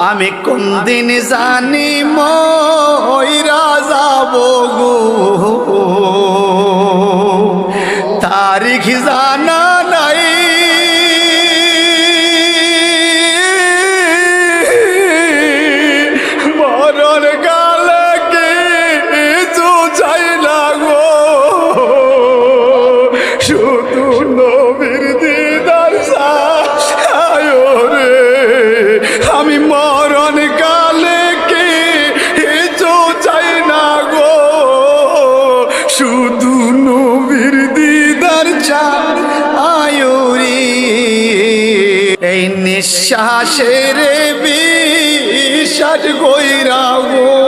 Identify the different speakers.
Speaker 1: আমি কোন দিন জানি মইরা যাব গো, তারিখ জানা নাই। মরণ কালে কিছু চাই না গো, শুধু নবীর দিদার চাই রে। আমি মরণ কালে কিছু চাই না গো, শুধু নবীর দিদার চাই রে। এই নিঃশ্বাসের বিশ্বাস কইরা গো,